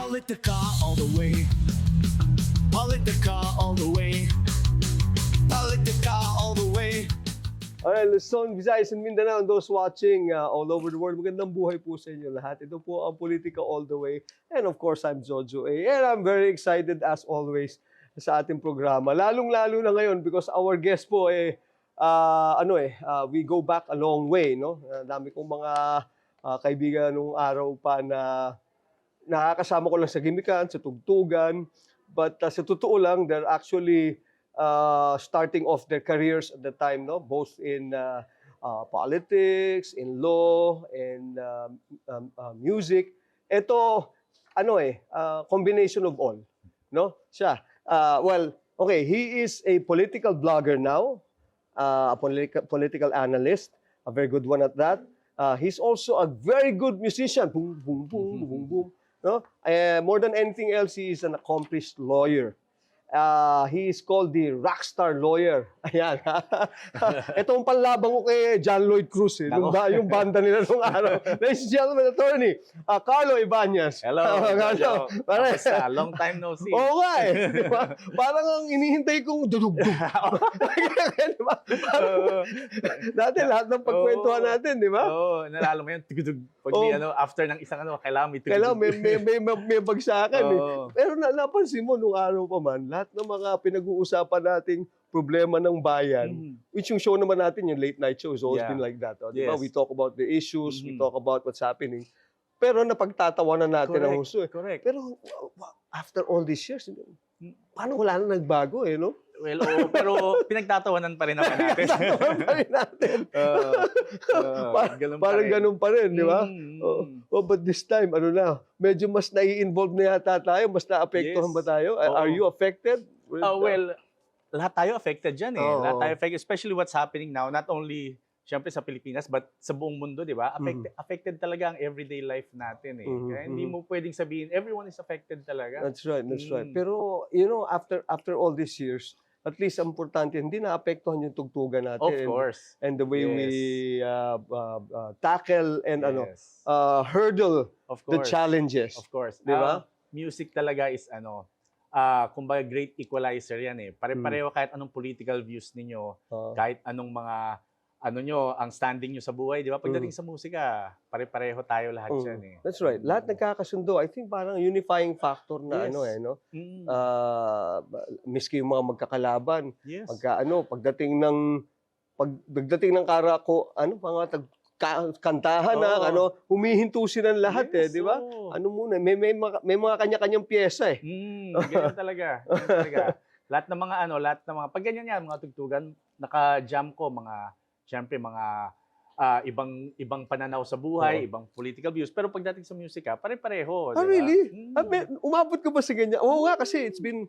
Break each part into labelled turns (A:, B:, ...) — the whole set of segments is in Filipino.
A: Politica all the way. Politica all the way. Politica all the way.
B: Alright, Luzon, Visayas, and Mindanao, and those watching all over the world, magandang buhay po sa inyo lahat. Ito po ang Politika All the Way. And of course, I'm Jojo A. And I'm very excited as always sa ating programa. Lalong-lalo na ngayon because our guest po we go back a long way, no? Dami kong mga kaibigan nung araw pa na nakakasama ko lang sa gimikan, sa tugtugan. But sa totoo lang, they're actually starting off their careers at the time, no? Both in politics, in law, and music. Ito, combination of all, no? Siya. He is a political blogger now, a political analyst, a very good one at that. He's also a very good musician. Boom, boom, boom, boom, boom. No? More than anything else, he is an accomplished lawyer. He is called the rockstar lawyer. Ayan. Ito ang panlabang ko kay John Lloyd Cruz. Yung banda nila nung araw. Ladies and gentlemen, attorney, Carlo Ibanez.
C: Hello.
B: Carlo.
C: Kamusta? Long time no see.
B: Oo nga eh. Diba? Parang ang inihintay kong dudugdug. Diba? Dati lahat ng pagkwentuhan natin, di ba?
C: Oo, nalala mo yun. Tugtog. Pag after ng isang kailangan may tugtog.
B: Kailangan may bagsakan eh.
C: Oo.
B: Pero napansin mo nung araw pa man, lahat ng mga pinag-uusapan nating problema ng bayan, which yung show naman natin, yung late night show, has always been like that. Di ba?
C: Yes.
B: We talk about the issues, we talk about what's happening. Pero napagtatawanan natin ang husto eh.
C: Correct.
B: Pero after all these years, paano wala na nagbago eh, no?
C: Well, pero pinagtatawanan pa rin naman natin.
B: Pinagtatawanan pa rin natin. Parang ganun pa rin, di ba? But this time, medyo mas nai-involve na yata tayo, mas naapektuhan ba tayo? Are you affected?
C: Well, lahat tayo affected dyan eh.
B: Oo.
C: Lahat tayo affected, especially what's happening now, not only syempre sa Pilipinas, but sa buong mundo, di ba? Affected talaga ang everyday life natin eh. Kaya hindi mo pwedeng sabihin, everyone is affected talaga.
B: That's right. Pero, after all these years, at least ang importante, hindi naapektuhan yung tugtugan natin.
C: Of course.
B: And the way we tackle and
C: Yes.
B: hurdle
C: Of
B: the
C: course.
B: challenges.
C: Of course.
B: Di ba?
C: Music talaga is kumbaga great equalizer yan eh. Pare-pareho kahit anong political views ninyo, kahit anong mga ang standing nyo sa buhay, di ba? Pagdating sa musika, pare-pareho tayo lahat yan eh.
B: That's right. Lahat nagkakasundo. I think parang unifying factor na
C: Yes.
B: miski yung mga magkakalaban.
C: Yes.
B: Pagdating ng karako, kantahan humihinto silang lahat
C: Yes,
B: di ba?
C: oo.
B: May mga kanya-kanyang pyesa eh.
C: Ganyan talaga. Ganyan talaga. Lahat ng mga, pag ganyan yan, mga tugtugan, naka-jam ko, siyempre, mga ibang pananaw sa buhay, ibang political views. Pero pagdating sa musika, pare-pareho. Di ba?
B: Really? Umabot ka ba sa ganyan? Oo nga, kasi it's been,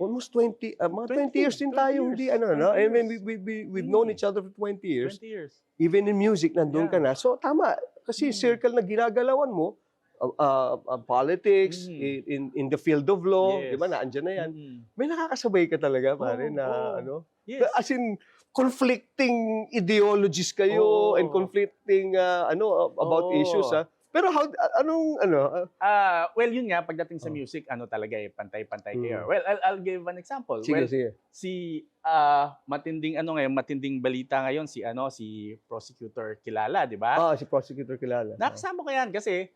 B: almost 20, mga 20 years din tayo,
C: 20
B: hindi,
C: years.
B: I mean, we've known each other for 20 years.
C: 20 years.
B: Even in music, nandun ka na. So, tama. Kasi circle na ginagalawan mo, politics, in the field of law,
C: Yes.
B: di ba, naandyan na yan. May nakakasabay ka talaga, pare,
C: Yes.
B: As in, conflicting ideologies kayo and conflicting, about issues, ha? Pero
C: Well, yun nga, pagdating sa music, talaga eh, pantay-pantay kayo. Well, I'll give an example.
B: Sige.
C: Matinding balita ngayon, si prosecutor Kilala, di ba?
B: Si prosecutor Kilala.
C: Nakasama ko yan kasi,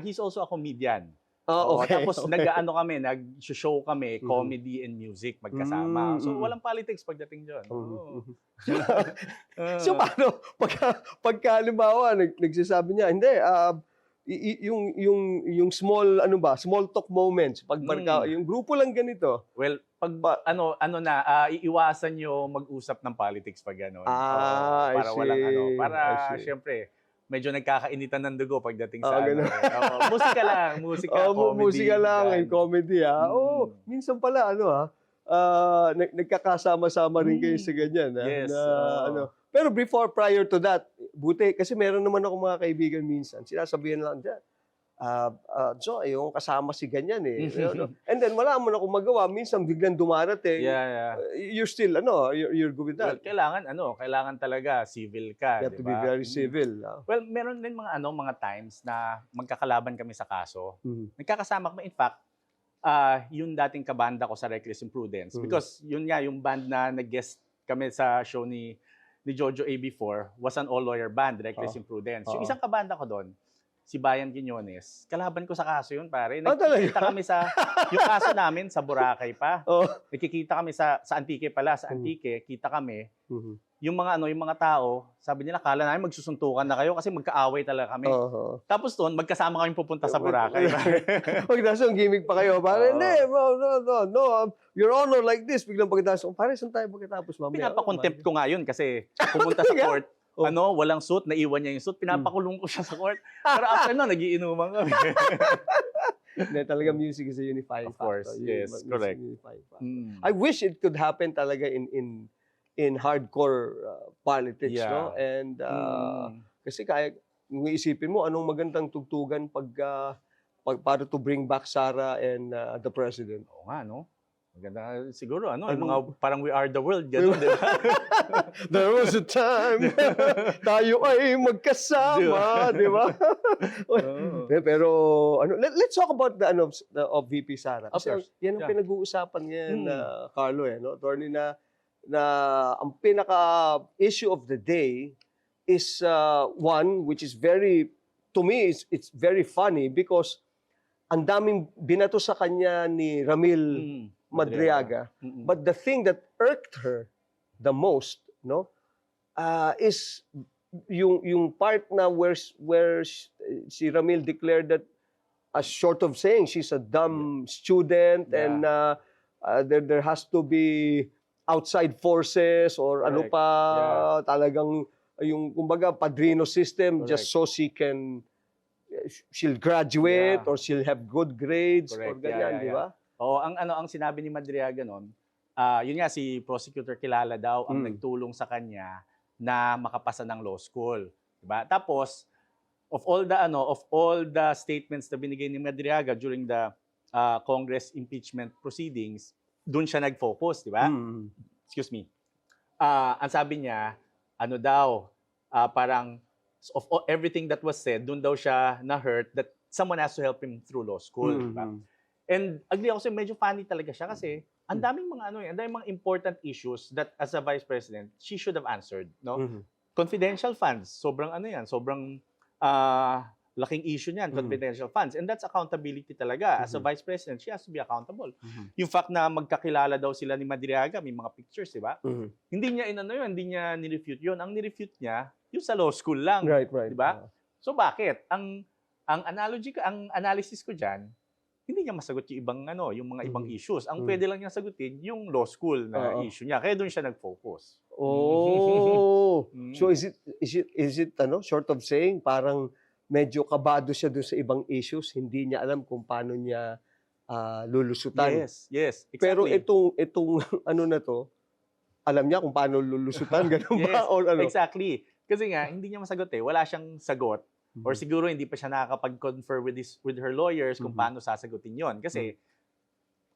C: he's also a comedian.
B: Okay.
C: Tapos nag-show kami, comedy and music magkasama. So walang politics pagdating doon.
B: So paano pagka halimbawa nagsasabi niya hindi yung small talk moments yung grupo lang ganito.
C: Well, iiwasan nyo mag-usap ng politics pag gano'n. Para walang syempre medyo nagkakainitan ng dugo pagdating sa musika lang, comedy.
B: Musika lang, comedy minsan pala nagkakasama-sama rin kayo sa ganyan.
C: Yes.
B: Pero prior to that, buti, kasi meron naman ako mga kaibigan minsan, sinasabihan lang dyan, So, yung kasama si ganyan eh. And then wala mo na kung magawa, minsan biglang dumarating.
C: Yeah.
B: You're still, you're good with
C: Well,
B: that.
C: kailangan talaga civil ka,
B: You have
C: di
B: to be
C: ba?
B: very civil.
C: Well, meron din mga times na magkakalaban kami sa kaso.
B: Mhm.
C: Nagkakasama kami, in fact, yung dating kabanda ko sa Reckless Imprudence. Because yun nga, yung band na nag-guest kami sa show ni Jojo AB4 was an all-lawyer band, Reckless Imprudence. Yung isang kabanda ko doon, si Bayan Quiñones, kalaban ko sa kaso yun, pare. Nagkikita kami yung kaso namin sa Boracay pa. Nagkikita kami sa Antique pala, sa Antique, kita kami. Yung mga tao, sabi nila, kala namin magsusuntukan na kayo kasi magkaaway talaga kami. Tapos doon, magkasama kami pupunta sa Boracay.
B: Pag nasa gimmick pa kayo, pare, hindi, no, Your Honor, like this, biglang pagkatapos, pare, saan tayo pagkatapos mamaya?
C: Pinapakontempt ko nga yun kasi pumunta sa court, walang suit, naiwan niya yung suit, pinapakulong ko siya sa court. Pero after nun, nagiinuman kami.
B: Hindi, talaga music is a unifying
C: Of course,
B: factor.
C: yes, correct.
B: I wish it could happen talaga in hardcore politics,
C: Yeah.
B: no? And kasi kaya kung iisipin mo anong magandang tugtugan para to bring back Sarah and the president.
C: Oo nga, no? Maganda siguro, yung mga parang We Are the World, gano'n, di ba?
B: There was a time tayo ay magkasama, di ba? Pero let's talk about the of VP Sara.
C: Of
B: Kasi
C: course.
B: yan ang
C: Yeah.
B: pinag-uusapan ngayon, Carlo, no? Attorney na ang pinaka issue of the day is one which is to me it's very funny because ang daming binato sa kanya ni Ramil Madriaga. But the thing that irked her the most, no, is yung part na where si Ramil declared that, as short of saying she's a dumb student, and there has to be outside forces or ano
C: Correct.
B: pa, talagang yung kumbaga padrino system just so she'll graduate or she'll have good grades or ganyan, di ba?
C: Oo, ang sinabi ni Madriaga noon, yun nga si prosecutor kilala daw ang nagtulong sa kanya na makapasa ng law school, di ba? Tapos of all the statements na binigay ni Madriaga during the Congress impeachment proceedings, doon siya nag-focus, di ba? Excuse me. Ang sabi niya, parang of everything that was said, doon daw siya na-hurt that someone has to help him through law school, di ba? And agree ako medyo funny talaga siya kasi ang daming mga important issues that as a vice president, she should have answered, no? Confidential funds, sobrang laking issue niyan, confidential funds. And that's accountability talaga. As a vice president, she has to be accountable. Yung fact na magkakilala daw sila ni Madriaga, may mga pictures, di ba? Hindi niya hindi niya nirefute yun. Ang nirefute niya, yung sa law school lang.
B: Right.
C: Di ba? So bakit? Ang analysis ko diyan, hindi niya masagot yung mga ibang issues. Ang pwede lang niya sagutin yung law school na issue niya. Kaya doon siya nag-focus.
B: So is it short of saying parang medyo kabado siya doon sa ibang issues, hindi niya alam kung paano niya lulusutan.
C: Yes, exactly.
B: Pero itong na to, alam niya kung paano lulusutan, ganun ba? Or
C: Exactly. Kasi nga, hindi niya masagot eh. Wala siyang sagot. Or siguro hindi pa siya nakakapag-confer with her lawyers kung paano sasagutin yon. Kasi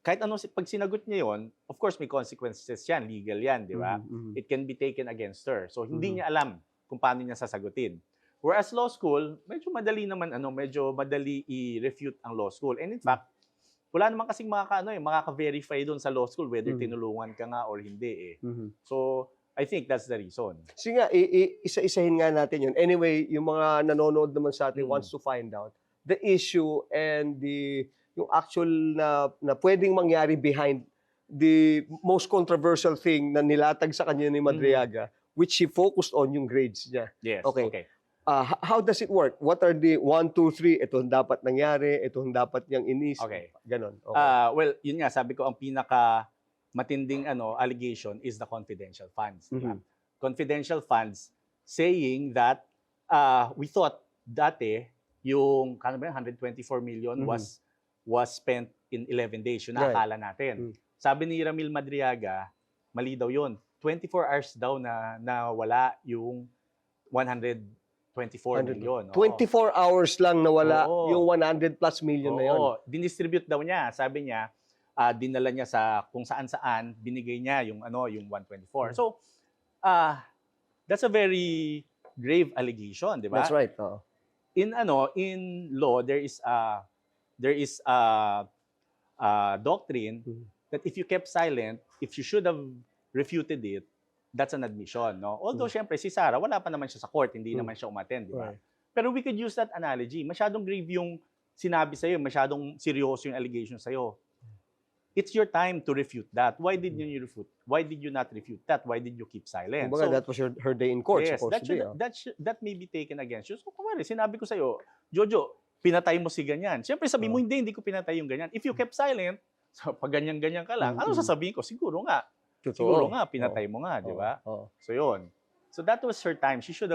C: kahit pag sinagot niya yon, of course may consequences yan, legal yan, di ba? It can be taken against her. So hindi niya alam kung paano niya sasagutin. Whereas law school, medyo madali i-refute ang law school. And in fact, wala naman kasing makaka-verify doon sa law school whether tinulungan ka nga or hindi eh. So I think that's the reason.
B: Sige nga, isa-isahin nga natin yun. Anyway, yung mga nanonood naman sa atin wants to find out the issue and yung actual na pwedeng mangyari behind the most controversial thing na nilatag sa kanya ni Madriaga, which he focused on yung grades niya.
C: Yes,
B: okay. How does it work? What are the 1, 2, 3? Ito ang dapat nangyari, ito ang dapat niyang inisip.
C: Okay.
B: Ganon. Okay.
C: Well, yun nga, sabi ko, ang pinaka matinding allegation is the confidential funds. Diba? Confidential funds saying that we thought dati yung 124 million was spent in 11 days. Yun nakakala natin. Sabi ni Ramil Madriaga, mali daw yun. 24 hours daw na wala yung 124 24 million. Oo.
B: 24 hours lang nawala
C: Oo.
B: yung 100 plus million na yun.
C: Oo, dinistribute daw niya. Sabi niya, dinala niya sa kung saan-saan, binigay niya yung yung 124. So, that's a very grave allegation, di ba?
B: That's right. Oo.
C: In law there is a doctrine that if you kept silent, if you should have refuted it, that's an admission, no? Although syempre si Sarah wala pa naman siya sa court, hindi naman siya umattend, di ba?
B: Right.
C: Pero we could use that analogy. Masyadong grave yung sinabi sa'yo, masyadong seryoso yung allegation sa'yo. It's your time to refute that. Why did you refute? Why did you not refute that? Why did you keep silent?
B: Kumbaga, that was her day in court,
C: yes,
B: supposed to be.
C: that may be taken against you. So, kumari, sinabi ko sa'yo, Jojo, pinatay mo si ganyan. Siyempre, sabi mo, hindi ko pinatay yung ganyan. If you kept silent, so pag ganyan-ganyan ka lang, ano sasabihin ko? Siguro nga.
B: Totoo.
C: Siguro nga, pinatay mo nga, di ba?
B: Oo.
C: So, yun. So, that was her time. She should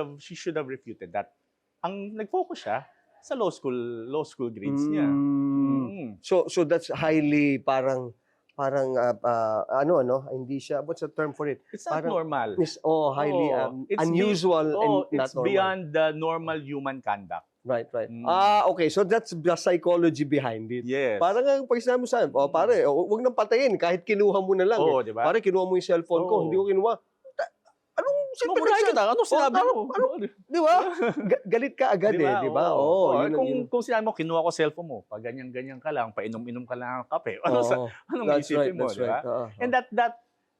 C: have refuted that. Ang nag-focus siya sa law school grades niya.
B: So that's highly parang hindi siya, what's the term for it?
C: It's not
B: Parang-
C: normal.
B: Highly
C: It's
B: unusual and not
C: it's
B: normal.
C: beyond the normal human conduct.
B: Right.
C: Mm.
B: Okay. So that's the psychology behind it.
C: Yes.
B: Parang ang pag sinabi mo sa akin, pare, wag nang patayin kahit kinuha mo na lang.
C: Oo, di ba?
B: Pare, kinuha mo yung cellphone ko,
C: Oo.
B: hindi ko kinuha. Anong
C: Sinamuray kita. Ano sinabi mo?
B: Di ba? Galit ka agad di ba?
C: Oo.
B: Yun,
C: Kung sinabi mo, kinuha ko cellphone mo, pag ganyan-ganyan ka lang, painom-inom ka lang ng kape, anong
B: That's
C: isipin
B: right,
C: mo,
B: that's
C: di ba?
B: right.
C: And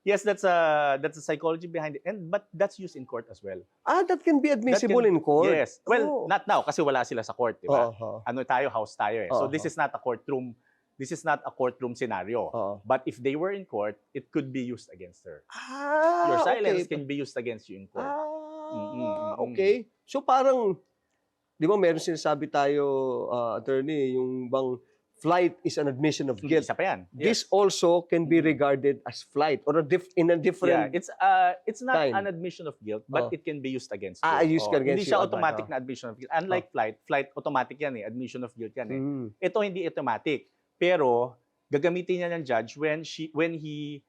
C: yes, that's a psychology behind it, but that's used in court as well.
B: That can be admissible in court?
C: Yes. Well, not now kasi wala sila sa court, di ba? Ano tayo, house tayo eh. So this is not a courtroom. This is not a courtroom scenario. But if they were in court, it could be used against her. Your silence can be used against you in court.
B: Okay. So parang, di ba meron sinasabi tayo, attorney, yung bang flight is an admission of guilt.
C: Isa pa yan.
B: This also can be regarded as flight or in a different...
C: It's not
B: kind.
C: an admission of guilt, but it can be used against you.
B: Used against
C: Hindi siya
B: you.
C: automatic na admission of guilt. Unlike flight automatic yan eh. Admission of guilt yan eh. Ito hindi automatic. Pero gagamitin niya ng judge when he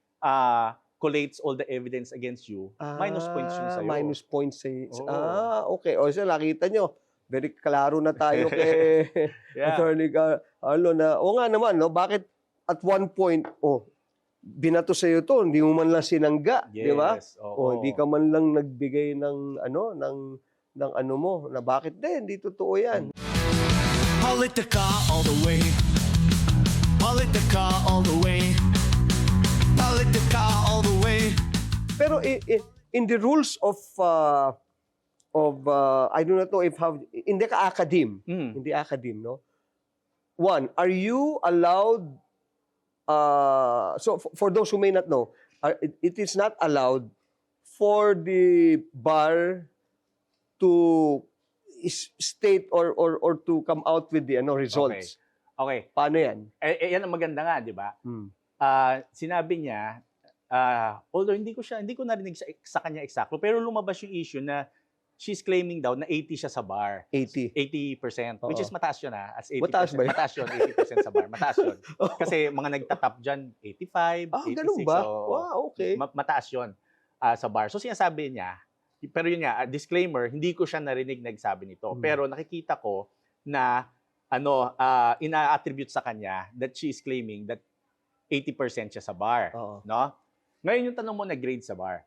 C: collates all the evidence against you, minus points yun sa'yo.
B: Minus points sa'yo.
C: Oo.
B: Okay. O so nakita nyo, very klaro na tayo kay Attorney Carlo na, nga naman, no, bakit at one point, binato sa'yo to, hindi mo man lang sinangga, di ba? Hindi ka man lang nagbigay ng ano mo, na bakit hindi totoo yan.
A: Politica all the way. Politica all the way. Politica all the way.
B: Pero in the rules of I do not know if in the academe, in the academe, no? One, are you allowed? So for those who may not know, it is not allowed for the bar to state or to come out with the results.
C: Okay.
B: Paano yan?
C: Yan ang maganda nga, di ba? Sinabi niya, although hindi ko narinig sa kanya eksakto, pero lumabas yung issue na she's claiming daw na 80 siya sa bar. 80%. Which is mataas yun as 80%.
B: Mataas ba yun?
C: Mataas yun, 80% sa bar. Mataas yun. Kasi mga nagtatap dyan, 85, 86.
B: Ganun ba?
C: So,
B: wow, okay.
C: Mataas yun sa bar. So sinasabi niya, pero yun nga, disclaimer, hindi ko siya narinig nagsabi nito. Pero nakikita ko na ina-attribute sa kanya that she is claiming that 80% siya sa bar. No? Ngayon yung tanong mo na grade sa bar.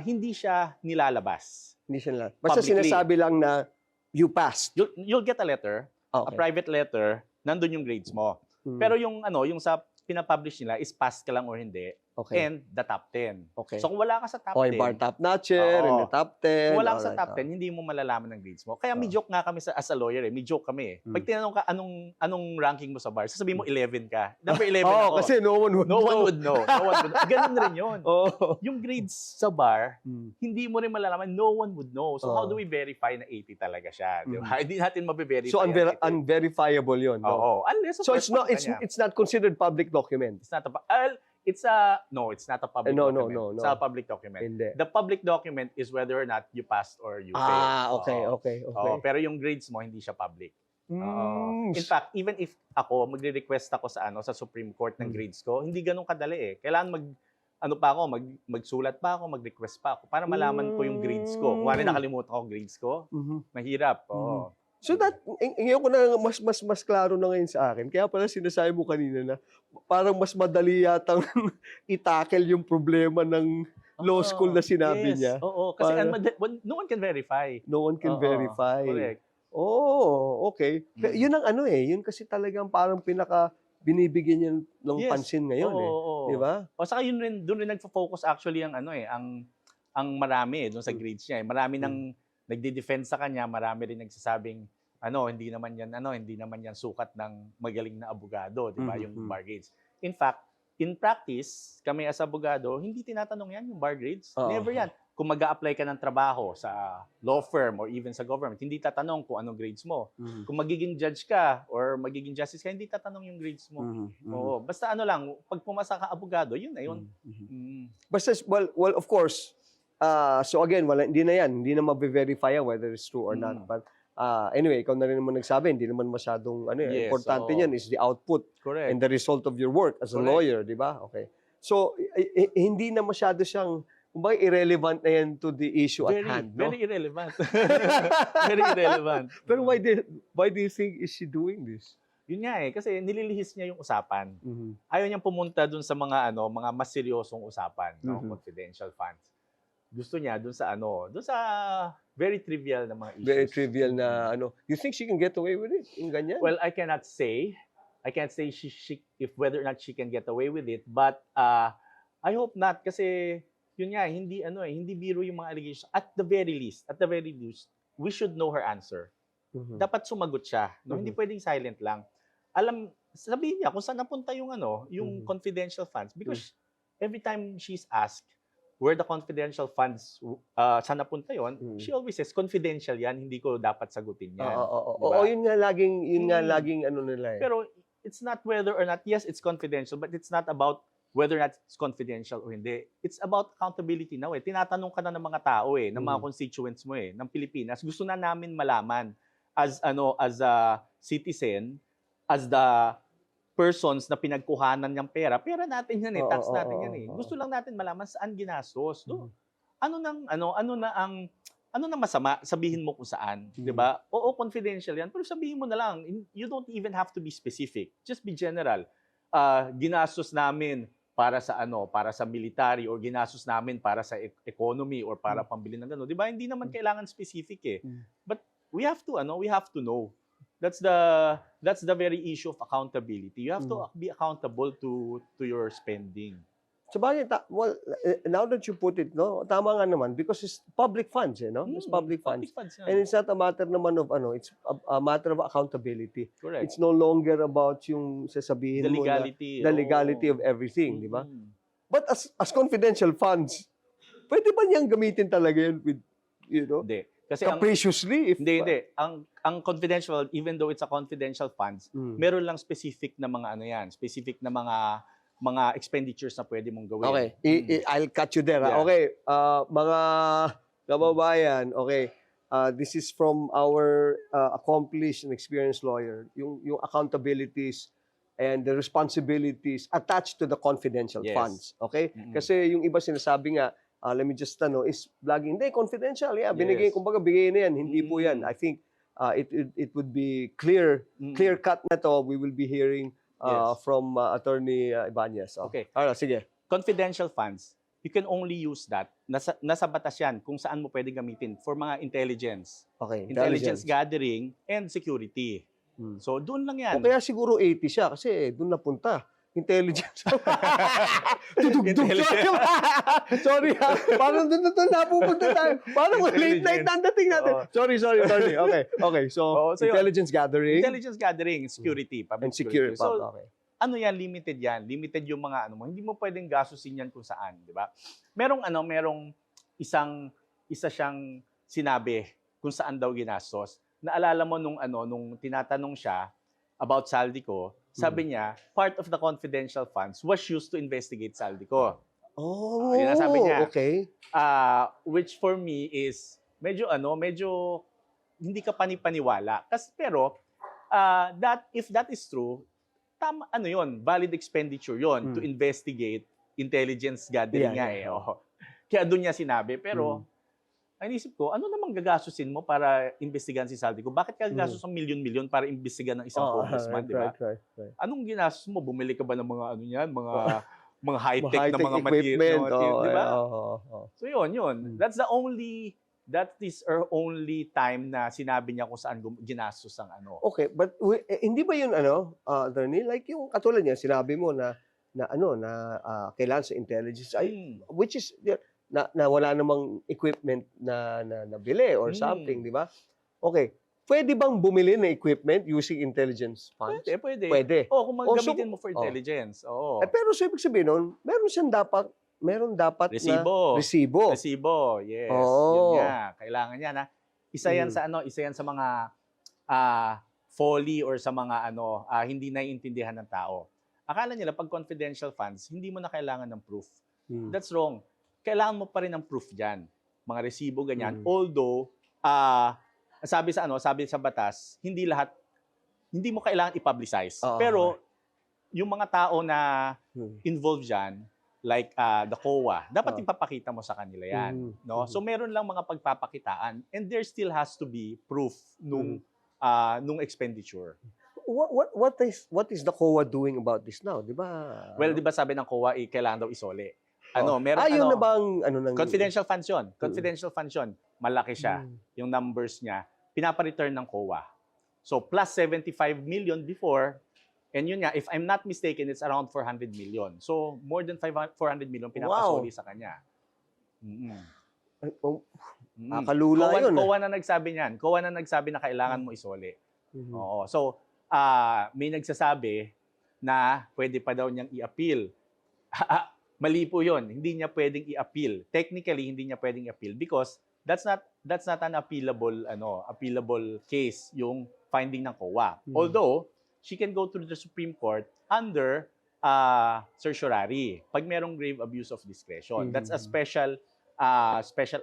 C: Hindi siya nilalabas.
B: Hindi siya nilalabas. Basta sinasabi lang na you passed.
C: You'll get a letter, a private letter, nandun yung grades mo. Pero yung sa pinapublish nila is pass ka lang or hindi. And the top 10.
B: Okay.
C: So kung wala ka sa top 10,
B: bar top notcher, in the top 10.
C: Kung wala ka sa top 10, hindi mo malalaman ng grades mo. Kaya may joke nga kami as a lawyer may joke kami Pag tinanong ka anong ranking mo sa bar, sasabihin mo 11 ka. Number 11 ako.
B: Kasi no one would know.
C: Ganun rin yun. Yung grades sa bar, hindi mo rin malalaman, no one would know. So how do we verify na 80 talaga siya? Di ba? Hindi natin mabe-verify.
B: So unverifiable yun.
C: No? Unless
B: so it's not considered public document.
C: It's not it's not a public document.
B: No.
C: It's not a public document.
B: Hindi.
C: The public document is whether or not you passed or you failed.
B: Okay.
C: Pero yung grades mo, hindi siya public. In fact, even if ako, magre-request ako sa Supreme Court ng grades ko, hindi ganun kadali eh. Kailangan ano pa ako, magsulat pa ako, mag-request pa ako para malaman ko yung grades ko. Kung nakalimutan ko grades ko, mahirap. Oo.
B: So ngayon ko na mas klaro na ngayon sa akin. Kaya pala sinasabi mo kanina na parang mas madali yatang i-tackle yung problema ng law school na sinabi
C: yes.
B: niya.
C: Oo, kasi
B: Para-
C: no one can verify.
B: No one can
C: Oo,
B: verify.
C: Correct.
B: Oh, okay. Yun ang ano yun kasi talagang parang pinaka binibigyan niya ng
C: Yes.
B: pansin ngayon
C: Oo.
B: Di ba?
C: O saka yun rin, doon rin nagfo-focus actually ang ang marami doon sa grades niya. Marami nang nagde-defend sa kanya, marami rin nagsasabing hindi naman yan sukat ng magaling na abogado, di ba? Yung bar grades. In fact, in practice, kami as abogado, hindi tinatanong yan yung bar grades.
B: Oo.
C: Never yan. Kung mag-a-apply ka ng trabaho sa law firm or even sa government, hindi tatanong kung anong grades mo. Kung magiging judge ka or magiging justice ka, hindi tatanong yung grades mo. Oo, basta lang, pag pumasa ka abogado, yun na yun.
B: Basta, well, of course, so again, hindi na mabe-verify whether it's true or not. But anyway, ikaw na rin naman nagsabi, hindi naman masyadong,
C: Yes,
B: importante
C: oo.
B: yan is the output
C: Correct.
B: and the result of your work as a
C: Correct.
B: lawyer, di ba? Okay. So, hindi na masyado siyang, kumbaga irrelevant na yan to the issue at hand, no?
C: Very irrelevant. Very irrelevant.
B: Pero why do you think is she doing this?
C: Yun nga kasi nililihis niya yung usapan. Ayaw niyang pumunta dun sa mga mga mas seryosong usapan, no? Confidential funds. Gusto niya dun sa very trivial na mga issues.
B: Very trivial na You think she can get away with it? Yung ganyan?
C: Well, I can't say she if whether or not she can get away with it, but I hope not kasi yun nga hindi biro yung mga allegations. At the very least, we should know her answer. Dapat sumagot siya, no? Hindi pwedeng silent lang. Sabihin niya kung saan napunta yung yung confidential funds because every time she's asked where the confidential funds saan napunta yon, she always says confidential yan, hindi ko dapat sagutin yan.
B: Oo, yun nga laging nila eh.
C: Pero it's not whether or not, yes, it's confidential, but it's not about whether or not it's confidential o hindi. It's about accountability now eh. Tinatanong ka na ng mga tao ng mga constituents mo ng Pilipinas. Gusto na namin malaman as a citizen, as the persons na pinagkuhanan niyang pera natin yan tax natin yan Gusto lang natin malaman saan ginastos. Ano na masama, sabihin mo kung saan, 'di ba? Oo, confidential yan, pero sabihin mo na lang. You don't even have to be specific. Just be general. Ginastos namin para sa military or ginastos namin para sa economy or para pambili ng gano'n. 'Di ba? Hindi naman kailangan specific But we have to know. That's the very issue of accountability. You have to be accountable to your spending.
B: So now that you put it, no, tama nga naman because it's public funds, no? It's public funds. And it's not a matter naman of it's a matter of accountability.
C: Correct.
B: It's no longer about yung sasabihin
C: The
B: mo
C: legality.
B: na the legality of everything, di ba? But as confidential funds, pwede ba niyang gamitin talaga yan with,
C: Hindi. Kasi
B: capriciously?
C: Hindi. Ang confidential, even though it's a confidential funds, meron lang specific na mga specific na mga expenditures na pwede mong gawin.
B: Okay, I'll cut you there.
C: Yeah.
B: Okay, mga kababayan, okay, this is from our accomplished and experienced lawyer, yung accountabilities and the responsibilities attached to the confidential
C: Yes.
B: funds. Okay? Kasi yung iba sinasabi nga, let me just is laging, hindi, confidential. Yeah, binigay,
C: Yes.
B: kumbaga, bigay na yan. Hindi po yan. I think it would be clear-cut na to. We will be hearing
C: Yes.
B: from Attorney Ibanez.
C: Okay.
B: Alright, sige.
C: Confidential funds, you can only use that. Nasa batas yan kung saan mo pwede gamitin for mga intelligence.
B: Okay,
C: Intelligence gathering and security. So, doon lang yan.
B: O kaya siguro 80 siya kasi doon napunta. Intelligence. Tudugtog. Sorry ha. Parang doon napupunta tayo. Parang late night na ang dating natin. Sorry, Tony. Okay. So,
C: So yun.
B: intelligence gathering
C: Intelligence gathering, security, public
B: and security.
C: So,
B: Okay.
C: limited yan. Limited yung mga mo. Hindi mo pwedeng gastusin yan kung saan, di ba? Merong isa siyang sinabi kung saan daw ginastos. Naalala mo nung tinatanong siya about Saldico, sabi niya, part of the confidential funds was used to investigate Saldico.
B: Oh,
C: Yun ang sabi niya.
B: okay.
C: Which for me is medyo hindi ka panipaniwala. Pero if that is true, tama yun, valid expenditure yun to investigate intelligence gathering nga eh. Oh. Kaya doon niya sinabi. Pero, ang inisip ko, ano namang gagastusin mo para imbestigahan si Saldico? Bakit ka gagastos ng milyon-milyon para imbestigahan ng isang congressman, di ba?
B: Right.
C: Anong ginastos mo? Bumili ka ba ng mga ano yan? Mga high-tech na
B: High-tech
C: mga
B: equipment,
C: material, di ba?
B: oo.
C: So yun. That is our only time na sinabi niya kung saan ginastos ang ano.
B: Okay, but hindi ba yun attorney, like yung katulad niya sinabi mo na kailangan sa intelligence ay which is na wala namang equipment na nabili or something, di ba? Okay, pwede bang bumili ng equipment using intelligence funds?
C: Pwede.
B: Pwede.
C: Kung gagamitin mo for intelligence. Oo.
B: Pero so ibig sabihin nun, meron dapat
C: Resibo.
B: na resibo.
C: Resibo, yes.
B: Oo.
C: Yun nga, kailangan yan ha. Isa yan sa mga folly or sa mga hindi naiintindihan ng tao. Akala nila pag confidential funds, hindi mo na kailangan ng proof. That's wrong. Kailangan mo pa rin ng proof diyan. Mga resibo ganyan. Although sabi sa batas, hindi mo kailangan i-publicize. Pero yung mga tao na involved diyan, like the COA, dapat ipapakita mo sa kanila yan. No? So meron lang mga pagpapakitaan and there still has to be proof nung expenditure.
B: What is the COA doing about this now, di ba?
C: Well, di ba sabi ng COA, kailangan daw isole.
B: Yun na bang ng
C: confidential funds yun. Confidential funds yun. Malaki siya. Yung numbers niya, pinapa-return ng COA. So plus 75 million before. And yun nga, if I'm not mistaken, it's around 400 million. So, more than 400 million pinapasoli sa kanya.
B: Nakalula yun.
C: COA na nagsabi niyan. COA na nagsabi na kailangan mo isoli. Oo. So, may nagsasabi na pwede pa daw niyang i-appeal. Mali po yun. Hindi niya pwedeng i-appeal. Technically, hindi niya pwedeng i-appeal because that's not an appealable case, yung finding ng COA. Although, she can go to the Supreme Court under certiorari pag merong grave abuse of discretion. That's a special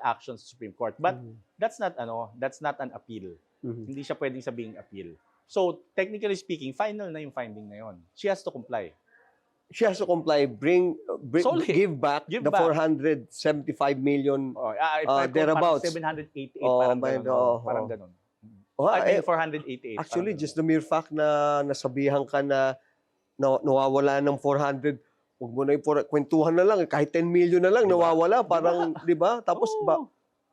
C: action sa Supreme Court. But that's not an appeal. Hindi siya pwedeng sabing appeal. So, technically speaking, final na yung finding na yon. She has to comply.
B: She has to comply, give back the 475 million thereabouts.
C: 788, parang ganun. I think 488.
B: Actually, just the mere fact na nasabihan ka na nawawala ng 400, huwag mo na kwentuhan na lang, kahit 10 million na lang, nawawala, parang, di ba? Tapos,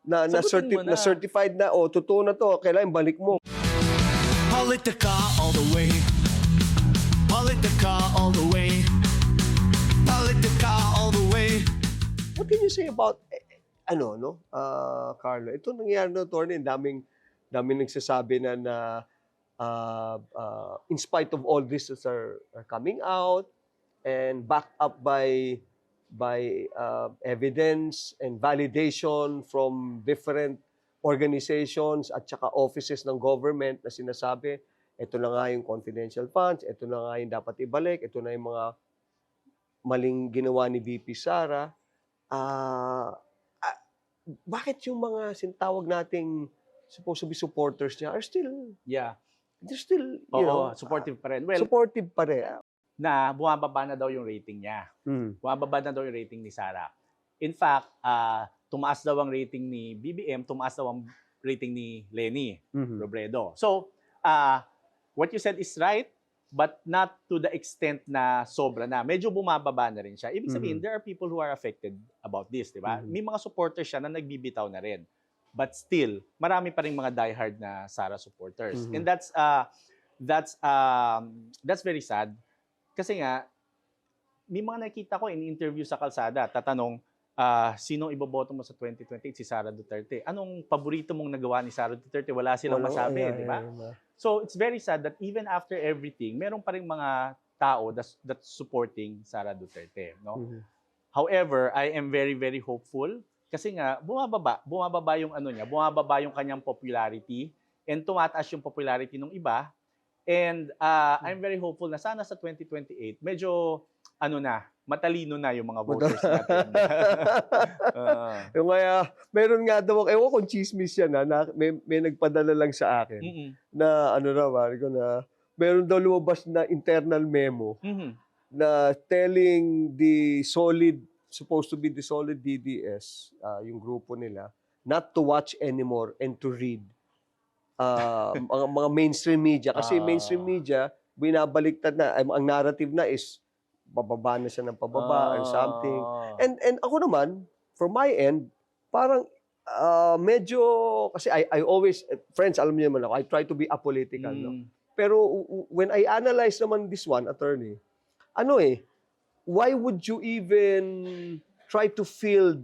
B: na-certified na, totoo na to, kailangan balik mo.
A: Politica all the way. Politica all the way. Politica all the way.
B: What can you say about, Carlo? Ito nangyayari na, Attorney, daming nagsasabi na in spite of all this that are coming out and backed up by evidence and validation from different organizations at saka offices ng government na sinasabi, ito na nga yung confidential funds, ito na nga yung dapat ibalik, ito na yung mga maling ginawa ni VP Sara. Bakit yung mga sinatawag nating supposed to be supporters niya are still, they're still,
C: supportive pa rin. Well,
B: supportive pa rin.
C: Na bumababa na daw yung rating niya. Bumababa na daw yung rating ni Sara. In fact, tumaas daw ang rating ni BBM, tumaas daw ang rating ni Leni Robredo. So, what you said is right, but not to the extent na sobra na. Medyo bumababa na rin siya. Ibig sabihin, there are people who are affected about this, di ba? May mga supporters siya na nagbibitaw na rin. But still, marami pa rin mga diehard na Sara supporters. And that's very sad. Kasi nga, may mga nakita ko in interview sa kalsada, tatanong, sino iboboto mo sa 2028? Si Sara Duterte. Anong paborito mong nagawa ni Sara Duterte? Wala silang masabi, di ba? So, it's very sad that even after everything, meron pa rin mga tao that's supporting Sara Duterte. No? However, I am very, very hopeful kasi nga, bumababa yung bumababa yung kanyang popularity and tumataas yung popularity ng iba. And I'm very hopeful na sana sa 2028, medyo, matalino na yung mga voters natin.
B: Yung kaya, meron nga daw, ewan kung chismis yan, na may nagpadala lang sa akin, na na meron daw lumabas na internal memo na telling the supposed to be the solid DDS, yung grupo nila, not to watch anymore and to read mga mainstream media. Kasi mainstream media, binabaliktad na, ang narrative na is bababa na siya ng pababa or something. And ako naman, from my end, parang medyo, kasi I always, friends, alam niyo naman ako, I try to be apolitical, no? Pero when I analyze naman this one, attorney, why would you even try to field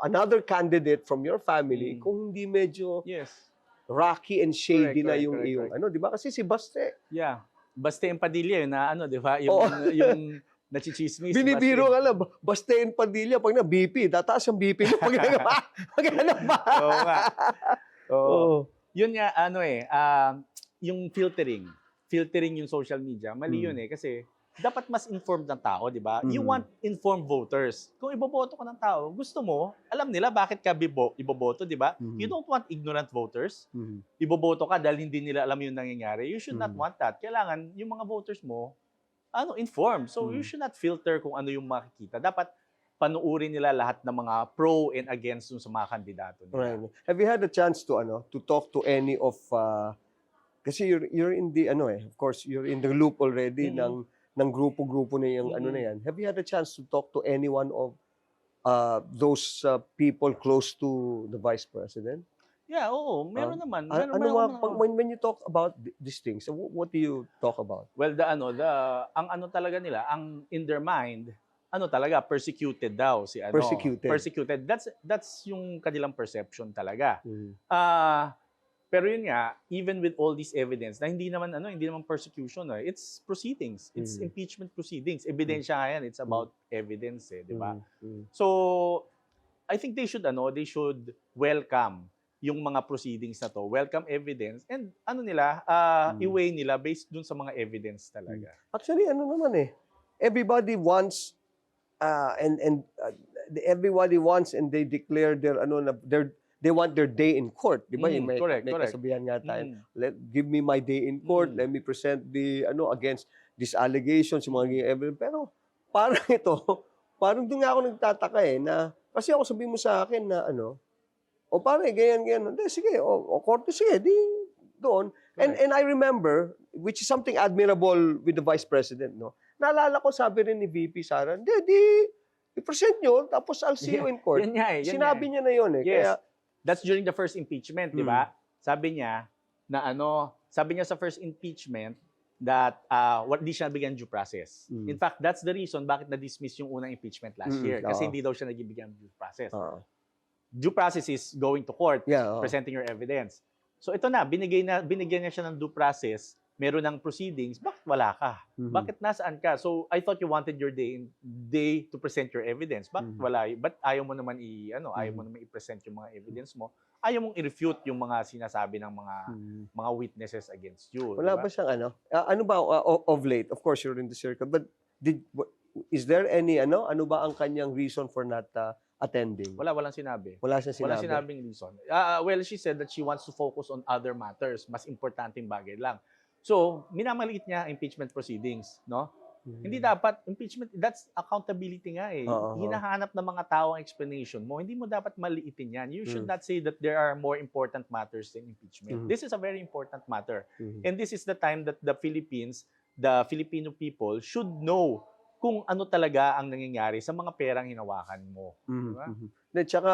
B: another candidate from your family kung hindi medyo
C: Yes.
B: rocky and shady na yung
C: Correct.
B: di ba? Kasi si Baste,
C: Yeah. Basta yung Padilla yun na di ba? Yung nachichismis.
B: binibiro ka lang, Baste and Padilla, pag na BP, tataas yung BP mo pag ano ba?
C: Oo nga. Oo.
B: Oo.
C: Yun nga, yung filtering yung social media, mali yun kasi dapat mas informed ng tao, di ba? You want informed voters. Kung iboboto ka ng tao, gusto mo, alam nila bakit ka iboboto, di ba? You don't want ignorant voters. Iboboto ka dahil hindi nila alam yung nangyayari. You should not want that. Kailangan yung mga voters mo, informed. So you should not filter kung ano yung makikita. Dapat panuurin nila lahat ng mga pro and against dun sa mga kandidato nila.
B: Right. Have you had a chance to talk to any of kasi you're in the of course you're in the loop already ng grupo-grupo na yung na yan. Have you had a chance to talk to any one of those people close to the Vice President?
C: Yeah, oo, meron naman.
B: When you talk about these things, what do you talk about?
C: Well, talaga nila, ang in their mind, talaga persecuted daw si Persecuted. That's yung kanilang perception talaga. Pero yun nga, even with all this evidence na hindi naman persecution, it's proceedings. It's impeachment proceedings. Ebidensya nga yan. It's about evidence, di ba? So I think they should welcome yung mga proceedings na to, welcome evidence, and i-weigh nila based dun sa mga evidence talaga.
B: Actually, everybody wants everybody wants and they declare they want their day in court, di ba? May kasabihan nga tayo. Give me my day in court. Let me present the against these allegations, yung mga evidence. Pero parang doon nga ako nagtataka na kasi ako sabihin mo sa akin na ganyan. Hindi, sige, korte, sige, di doon. And I remember, which is something admirable with the Vice President, no? Naalala ko, sabi rin ni VP Sara, i-present nyo, tapos I'll see you in court. Sinabi niya na yun
C: Yes.
B: Kaya,
C: that's during the first impeachment, di ba? Sabi niya sa first impeachment that di siya bigyan due process. In fact, that's the reason bakit na-dismiss yung unang impeachment last year. Kasi hindi daw siya nagibigyan due process. Due process is going to court, presenting your evidence. So ito na, binigyan niya siya ng due process, meron ng proceedings, bakit wala ka? Bakit nasaan ka? So I thought you wanted your day to present your evidence. Bakit wala? Ba't ayaw mo naman ayaw mo naman i-present yung mga evidence mo? Ayaw mong i-refute yung mga sinasabi ng mga witnesses against you.
B: Wala
C: diba?
B: ba siyang ano ba of late? Of course you're in the circle, but is there any ano ba ang kanyang reason for not attending?
C: Walang sinabi.
B: Wala siyang sinabi.
C: Walang sinabing reason. Well, she said that she wants to focus on other matters, mas importanteng bagay lang. So, minamaliit niya ang impeachment proceedings, no? Hindi dapat impeachment, that's accountability nga eh. Hinahanap ng mga tao ang explanation mo. Hindi mo dapat maliitin yan. You should not say that there are more important matters than impeachment. This is a very important matter. And this is the time that the Filipino people should know kung ano talaga ang nangyayari sa mga perang hinawakan mo. Diba?
B: Tsaka,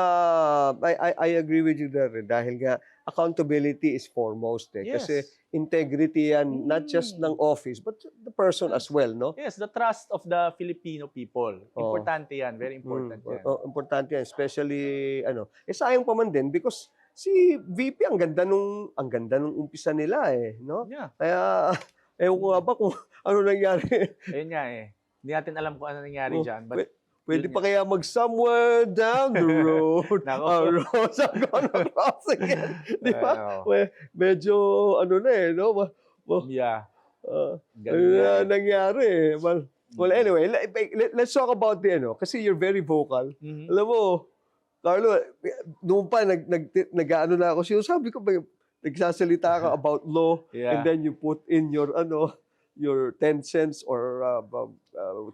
B: I agree with you there dahil nga accountability is foremost
C: Yes.
B: Kasi integrity yan, not just ng office, but the person as well, no?
C: Yes, the trust of the Filipino people. Importante yan, very important yan.
B: Importante yan, especially, sayang pa man din because si VP, ang ganda nung umpisa nila no?
C: Yeah.
B: Kaya, ewan ko nga ba kung ano nangyari.
C: Ayun nga Hindi natin alam kung ano nangyari dyan. But
B: Pwede pa kaya mag-somewhere down the road. Rosa gonna cross again. Di ba? Medyo, no?
C: Yeah.
B: Nangyari. Well, anyway, let's talk about kasi you're very vocal. Alam mo, Carlo, noon pa, nag-ano na ako. Sabi ko, nagsasalita ka about law, and then you put in your, your 10 cents or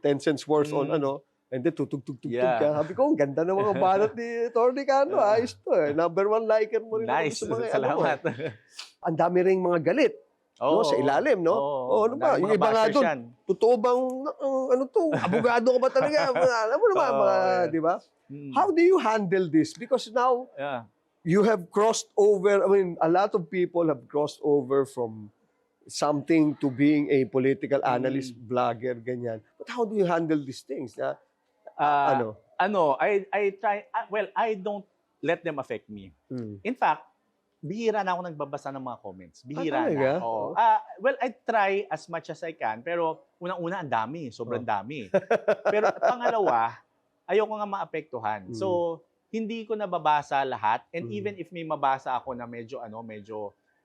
B: 10 cents worth on
C: Mm.
B: and then tutug-tug-tug
C: Yeah.
B: ka. Sabi ko, ang ganda ng mga balot ni Atty. Cano. Ayos to eh. Number 1 liker mo rin ako
C: Nice.
B: sa mga
C: Salamat.
B: Ang dami ring mga galit. No, sa ilalim, no?
C: Oo.
B: Ano ba? Yung iba nga doon, totoo bang, ano to, abogado ka ba talaga? Alam mo naman,
C: Oo,
B: mga,
C: yeah.
B: di ba? How do you handle this? Because now,
C: Yeah.
B: you have crossed over, I mean, a lot of people have crossed over from something to being a political analyst, vlogger, ganyan. But how do you handle these things?
C: I try, well, I don't let them affect me. In fact, bihira na ako nagbabasa ng mga comments. Bihira
B: talaga?
C: na. Oo.
B: Oo.
C: Well, I try as much as I can, pero unang-una, ang dami. Sobrang dami. Pero pangalawa, ayoko nga maapektuhan. So, hindi ko nababasa lahat. And even if may mabasa ako na medyo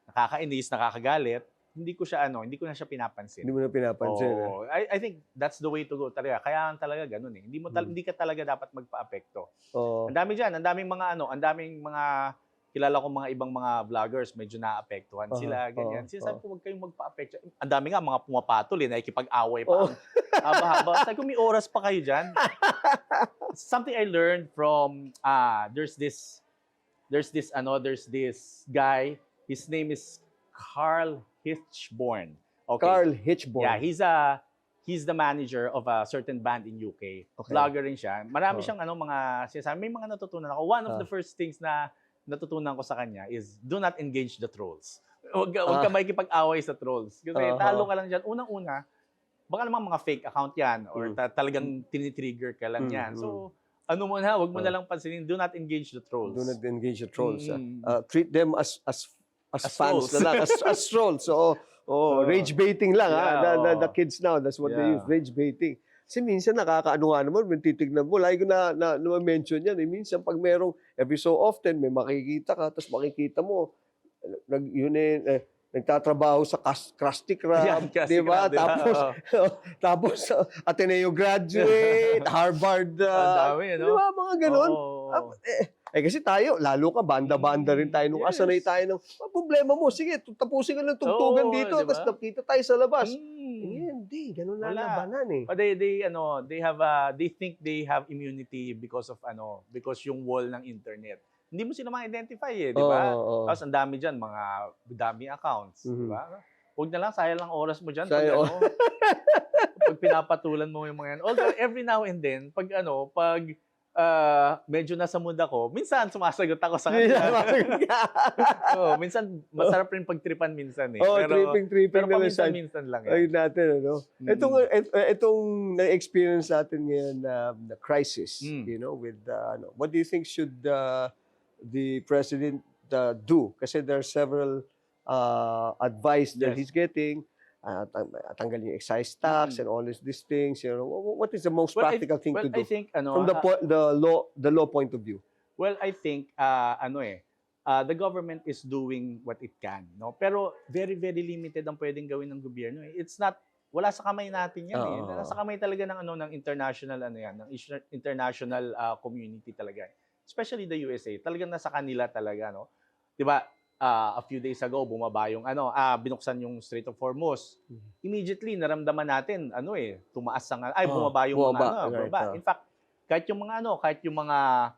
C: nakakainis, nakakagalit, hindi ko na siya pinapansin.
B: Hindi mo na pinapansin.
C: Oo. I think that's the way to go talaga. Kaya talaga ganun eh. Hindi ka talaga dapat magpa-apekto.
B: Oh.
C: Ang dami diyan, ang daming mga kilala ko mga ibang mga vloggers, medyo naapektuhan sila, ganyan. Sinasabi ko, huwag kayong magpa-apekto. Ang dami nga mga pumapatol nakikipag-away pa. Haba-haba. Sabi ko, may oras pa kayo dyan. Something I learned from, there's this guy, his name is Carl Hitchborn. Okay.
B: Carl Hitchborn.
C: Yeah, he's the manager of a certain band in UK.
B: Okay.
C: Vlogger rin siya. Marami siyang mga sinasabi. May mga natutunan ako. One of the first things na natutunan ko sa kanya is do not engage the trolls. Huwag ka makikipag-away sa trolls. Kasi talo ka lang dyan. Unang-una, baka namang mga fake account yan or talagang tinitrigger ka lang yan. So, huwag mo na lang pansinin, do not engage the trolls.
B: Do not engage the trolls. Treat them as fans
C: trolls.
B: na lang, as trolls. So, rage baiting lang.
C: Yeah,
B: The kids now, that's what they use, rage baiting. Kasi minsan nakakaano nga naman, when titignan mo, lagi ko na mention yan. Minsan pag merong, every so often, may makikita ka, tapos makikita mo, nagtatrabaho sa Krusty Krab,
C: Krusty
B: di ba?
C: Krab, di ba?
B: Tapos Ateneo graduate, Harvard,
C: Ang dami,
B: di ba? Mga ganun.
C: Oo.
B: Kasi tayo, lalo ka, banda-banda rin tayo nung asanay tayo ng, problema mo, sige, tapusin ka ng tugtugan
C: Oo,
B: dito,
C: di ba?
B: tapos nakita tayo sa labas.
C: Mm.
B: Hindi, ganun na
C: Wala.
B: labanan eh.
C: But they think they have immunity because yung wall ng internet. Hindi mo sila ma-identify di ba?
B: Oo.
C: Tapos ang dami diyan, mga dami accounts, di ba? Huwag na lang, sayang lang oras mo diyan pag pinapatulan mo yung mga yan. Although every now and then, pag medyo nasa mood ako, minsan sumasagot ako sa kanila. Minsan masarap rin pagtripan minsan eh.
B: Tripping
C: Pero
B: na lang sa
C: minsan lang
B: ayun
C: yan.
B: natin, ano? Itong na-experience natin ngayon na crisis, with, what do you think should the president do? Kasi there are several advice that he's getting, tanggalin yung excise tax and all these things. What is the most practical thing to do?
C: I think,
B: from the law point of view?
C: Well, I think, the government is doing what it can. No? Pero very, very limited ang pwedeng gawin ng gobyerno. It's not, wala sa kamay natin yan. Nasa kamay talaga ng international, ng international community talaga. Especially the USA. Talagang nasa kanila talaga. No? Diba? A few days ago, bumaba yung binuksan yung Strait of Hormuz. Immediately, naramdaman natin, tumaas bumaba yung bumaba. In fact, kahit yung mga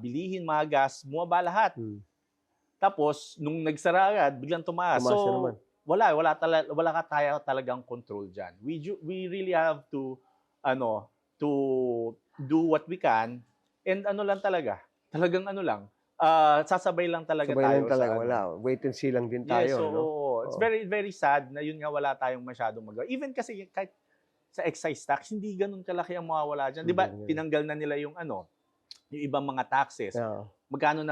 C: bilihin, mga gas, bumaba lahat. Tapos, nung nagsara agad, biglang tumaas. So, wala tayo talagang control dyan. We really have to do what we can, and talagang sasabay lang talaga tayo.
B: Wala. Wait and see lang din tayo.
C: Yes, so, it's very, very sad na yun nga wala tayong masyadong magawa. Even kasi kahit sa excise tax, hindi ganun kalaki ang mawawala dyan. Di ba, tinanggal na nila yung yung ibang mga taxes.
B: Yeah.
C: Magkano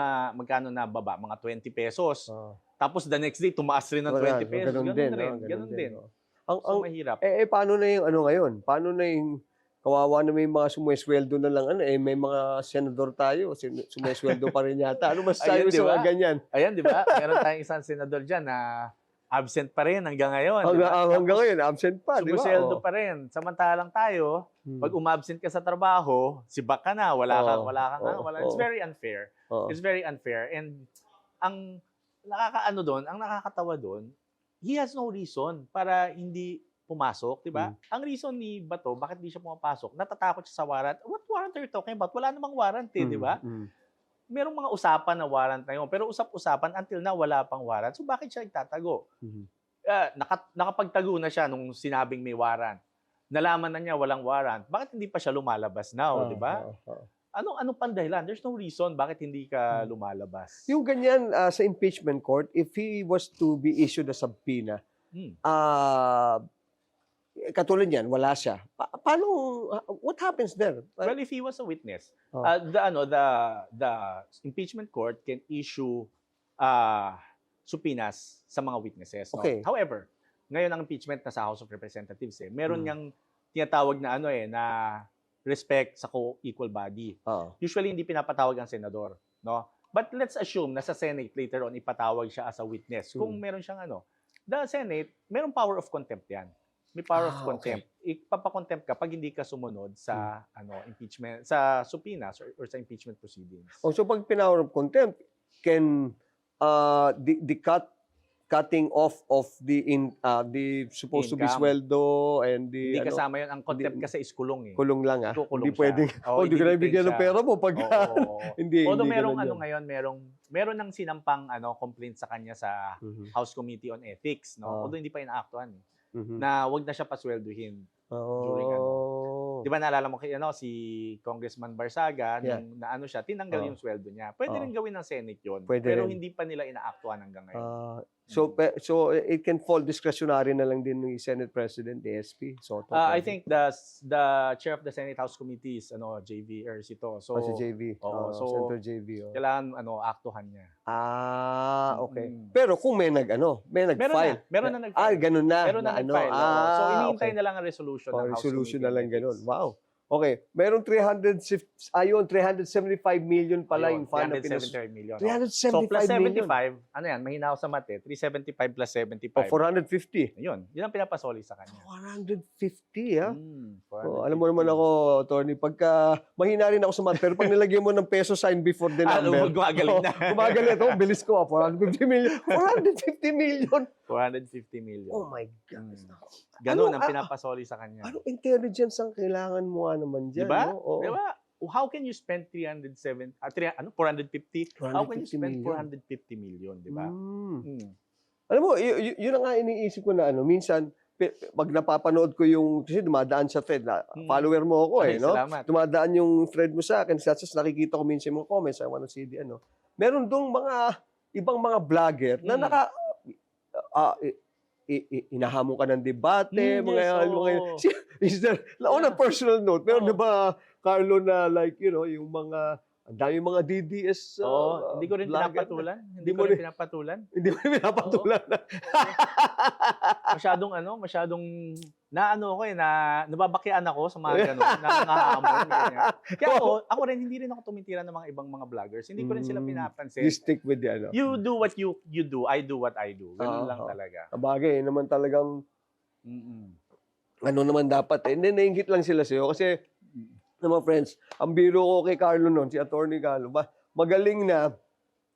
C: na baba? Mga 20 pesos. Tapos the next day, tumaas rin ng 20 pesos. Ganun din. So, mahirap.
B: Paano na yung ngayon? Paano na yung kawawa na may mga sumwesweldo na lang, may mga senador tayo, sumwesweldo pa rin yata. Ano mas tayo sa mga ganyan?
C: Ayan, di ba? Meron tayong isang senador dyan na absent pa rin hanggang ngayon.
B: Hanggang ngayon, absent pa, di ba?
C: Sumusweldo pa rin. Samantalang tayo, pag umabsent ka sa trabaho, sibak ka na, wala ka. It's very unfair. It's very unfair. And ang nakakatawa doon, he has no reason para hindi pumasok, 'di ba? Ang reason ni Bato, bakit di siya pumapasok? Natatakot siya sa warrant. What warrant are you talking about? Wala namang warrant, 'di ba? Merong mga usapan na warrant na yun, pero usap-usapan until na wala pang warrant. So bakit siya nagtatago? Nakapagtago na siya nung sinabing may warrant. Nalaman na niya walang warrant. Bakit hindi pa siya lumalabas now, 'di ba? Anong pang dahilan? There's no reason bakit hindi ka lumalabas.
B: Yung ganyan sa impeachment court, if he was to be issued a subpoena, katulad yan, wala siya. Paano, what happens there?
C: Well, if he was a witness,
B: Oh.
C: the impeachment court can issue subpoenas sa mga witnesses. No?
B: Okay.
C: However, ngayon ang impeachment na sa House of Representatives, meron niyang tinatawag na na respect sa co-equal body. Usually hindi pinapatawag ang senador, no? But let's assume na sa Senate later on ipatawag siya as a witness. Kung meron siyang the Senate, merong power of contempt 'yan. May power of contempt. Ipapakontempt ka pag hindi ka sumunod sa impeachment, sa subpoenas or sa impeachment proceedings.
B: So pag power of contempt, can the cutting off of the supposed to be
C: Income.
B: sweldo and the
C: Hindi kasama 'yon. Ang contempt kasi is kulong eh.
B: kulong lang
C: Kukulong
B: Hindi pwedeng hindi ka na bigyan ng pera mo pag hindi.
C: Although
B: hindi
C: merong
B: ganun yun.
C: ngayon, meron ng sinampang complaint sa kanya sa House Committee on Ethics, no? Although hindi pa inaaktuhan na wag na siya pasweldohin. During Di ba naalala mo si Congressman Barsaga nung naano siya, tinanggal yung sweldo niya. Pwede rin gawin ng Senate 'yon, pero hindi pa nila inaaktuhan hanggang ngayon.
B: So it can fall discretionary na lang din ng Senate President, the SP.
C: I think the chair of the Senate House Committee is JV Ercito. So
B: si JV.
C: so
B: Senator JV.
C: kailangan aktuhan niya.
B: Okay. Pero kung may nag-file.
C: Meron na nag-file.
B: Ganun na.
C: Meron na nag-file. So iniintay na lang ang resolution ng House
B: resolution
C: Committee
B: na lang
C: on Ethics.
B: ganun. Wow. Okay. Merong 375 million pala yung fund na
C: 375 million.
B: 375
C: So plus
B: million.
C: 75, mahina ako sa mate, 375 plus 75.
B: 450.
C: Yun ang pinapasoli sa kanya.
B: 450, ha?
C: 450.
B: Alam mo naman ako, Tony, pagka mahina rin ako sa math, pero pag nilagyan mo ng peso sign before the number.
C: Gumagaling na.
B: Gumagaling. Bilis ko, 450 million. 450 million.
C: 450 million.
B: Oh my God.
C: Ganun ang pinapasoli sa kanya.
B: Anong intelligence ang kailangan mo naman dyan?
C: Diba?
B: No?
C: Diba? How can you spend 450? How can you spend 450 million, di ba?
B: Alam mo, yun ang nga iniisip ko na minsan, pag napapanood ko yung, kasi dumadaan sa thread, follower mo ako no?
C: Salamat.
B: Dumadaan yung thread mo sa akin, nakikita ko minsan yung comments, I wanna see the Meron dong ibang mga vlogger na inahamon ka ng debate, is there, on a personal note, meron na ba, Carlo, na yung mga, ang dami mga DDS
C: hindi ko rin pinapatulan. Hindi ko rin pinapatulan. Masyadong nababakian ako sa mga ganun, nangangahamon. Kaya ako rin, hindi rin ako tumitira ng mga ibang mga vloggers. Hindi ko rin sila pinapansin.
B: You stick with the
C: You do what you do, I do what I do. Ganun lang talaga.
B: Bagay, naman talagang, naman dapat. Hindi, nainggit lang sila sa'yo. Kasi, mga friends, ang biro ko kay Carlo noon, si Attorney Carlo, magaling na